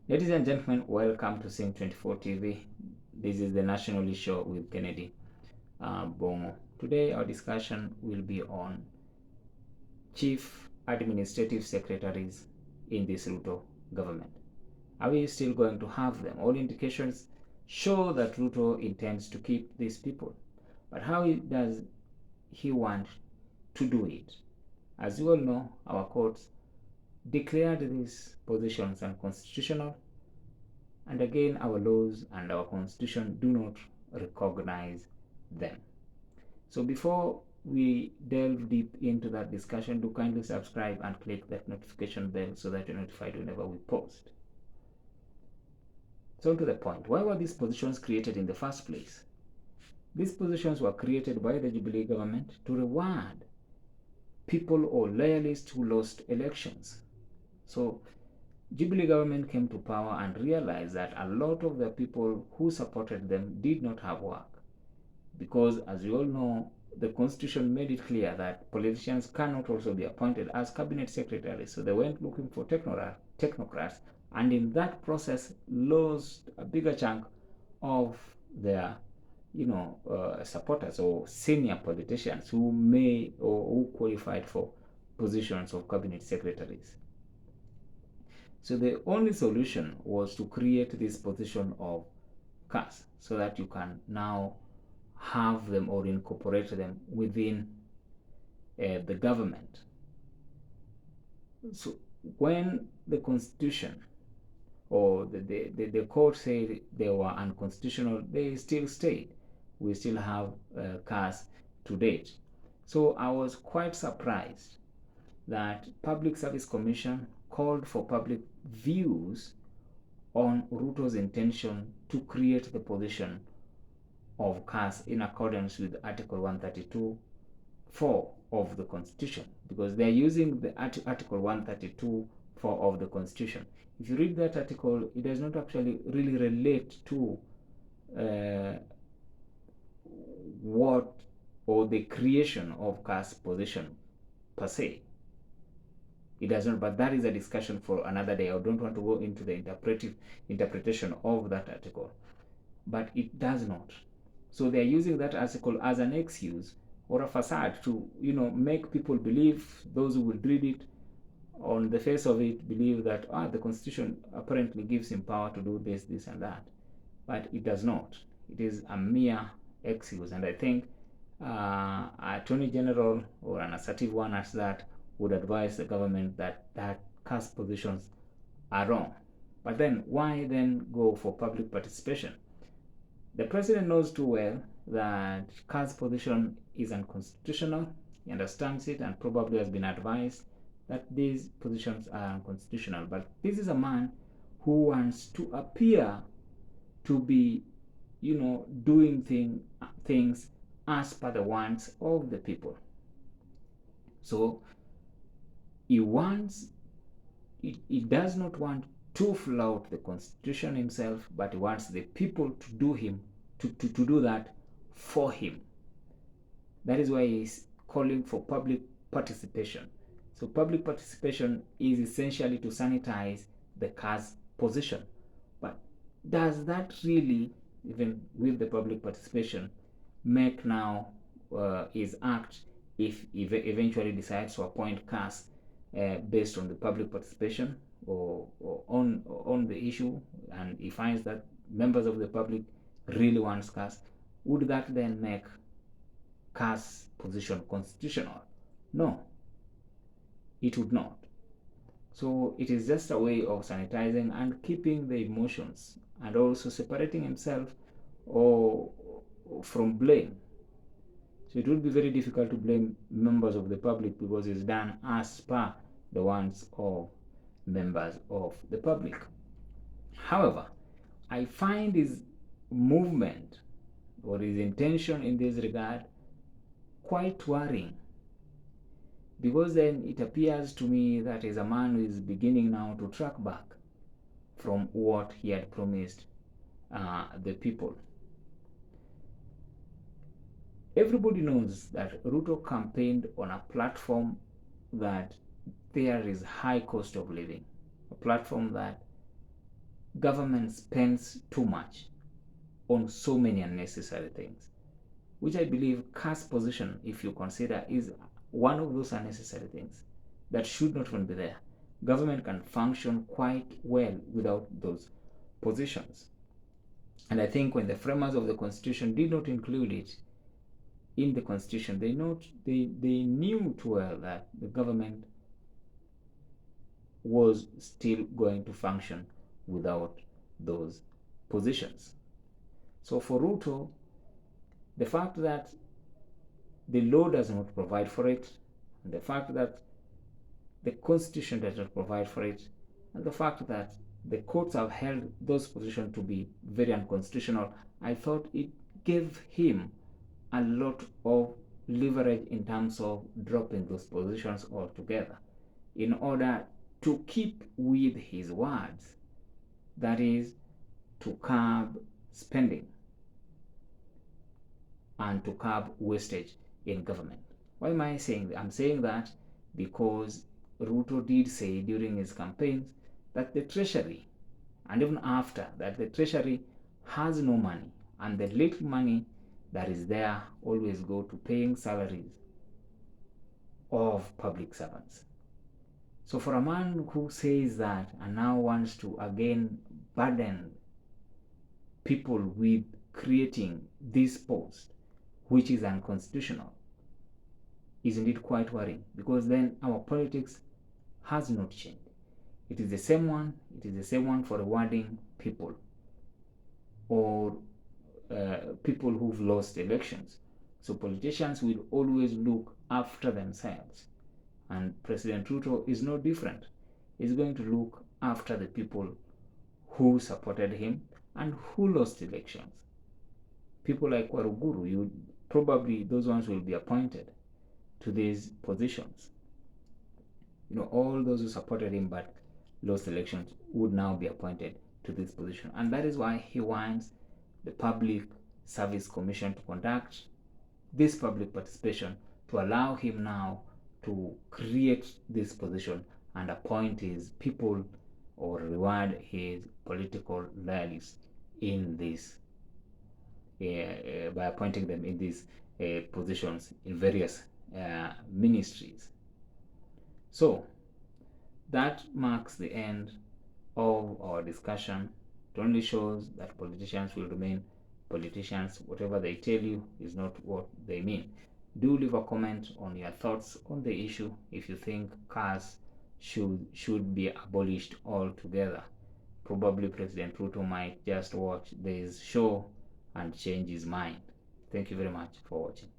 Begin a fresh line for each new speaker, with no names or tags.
Ladies and gentlemen, welcome to Sim 24 TV. This is the Nationalist show with Kennedy Bongo. Today, our discussion will be on chief administrative secretaries in this RUTO government. Are we still going to have them? All indications show that RUTO intends to keep these people. But how does he want to do it? As you all know, our courts declared these positions unconstitutional, and again our laws and our constitution do not recognize them. So before we delve deep into that discussion, do kindly subscribe and click that notification bell so that you're notified whenever we post. So to the point, why were these positions created in the first place? These positions were created by the Jubilee government to reward people or loyalists who lost elections. So Jubilee government came to power and realized that a lot of the people who supported them did not have work. Because as you all know, the constitution made it clear that politicians cannot also be appointed as cabinet secretaries. So they went looking for technocrats, and in that process lost a bigger chunk of their supporters or senior politicians who may or who qualified for positions of cabinet secretaries. So the only solution was to create this position of CAS so that you can now have them or incorporate them within the government. So when the constitution or the court said they were unconstitutional, they still stayed. We still have CAS to date. So I was quite surprised that Public Service Commission called for public views on RUTO's intention to create the position of CAS in accordance with Article 132(4) of the Constitution, because they're using the Article 132(4) of the Constitution. If you read that article, it does not actually really relate to what or the creation of CAS position per se. It does not, but that is a discussion for another day. I don't want to go into the interpretation of that article, but it does not. So they're using that article as an excuse or a facade to, make people believe, those who will read it on the face of it, believe that the Constitution apparently gives him power to do this, this, and that, but it does not. It is a mere excuse, and I think Attorney General or an assertive one as that would advise the government that CAS positions are wrong. But then why then go for public participation? The president knows too well that CAS position is unconstitutional. He understands it and probably has been advised that these positions are unconstitutional. But this is a man who wants to appear to be, doing things as per the wants of the people. So he does not want to flout the Constitution himself, but he wants the people to do that for him. That is why he's calling for public participation. So public participation is essentially to sanitize the CAS position. But does that really, even with the public participation, make now his act, if he eventually decides to appoint CAS based on the public participation or on the issue, and he finds that members of the public really wants CAS, would that then make CAS position constitutional? No, it would not. So it is just a way of sanitizing and keeping the emotions and also separating himself or from blame. So it would be very difficult to blame members of the public because it's done as per the wants of members of the public. However, I find his movement or his intention in this regard quite worrying, because then it appears to me that is a man who is beginning now to track back from what he had promised the people. Everybody knows that RUTO campaigned on a platform that there is high cost of living, a platform that government spends too much on so many unnecessary things, which I believe CAS position, if you consider, is one of those unnecessary things that should not even be there. Government can function quite well without those positions. And I think when the framers of the Constitution did not include it in the Constitution, they knew too well that the government was still going to function without those positions. So for RUTO, the fact that the law does not provide for it, and the fact that the Constitution does not provide for it, and the fact that the courts have held those positions to be very unconstitutional, I thought it gave him a lot of leverage in terms of dropping those positions altogether in order to keep with his words, that is, to curb spending and to curb wastage in government. Why am I saying that? I'm saying that because Ruto did say during his campaigns that the treasury, and even after that, the treasury has no money, and the little money that is there always go to paying salaries of public servants. So for a man who says that and now wants to again burden people with creating this post, which is unconstitutional, is indeed quite worrying, because then our politics has not changed. It is the same one. It is the same one for rewarding people or people who've lost elections. So politicians will always look after themselves, and President Ruto is no different. He's going to look after the people who supported him and who lost elections. People like Waruguru, probably those ones will be appointed to these positions. All those who supported him but lost elections would now be appointed to this position. And that is why he wants the Public Service Commission to conduct this public participation to allow him now to create this position and appoint his people or reward his political loyalists in this by appointing them in these positions in various ministries. So that marks the end of our discussion. It only shows that politicians will remain politicians. Whatever they tell you is not what they mean. Do leave a comment on your thoughts on the issue if you think CAS should be abolished altogether. Probably President Ruto might just watch this show and change his mind. Thank you very much for watching.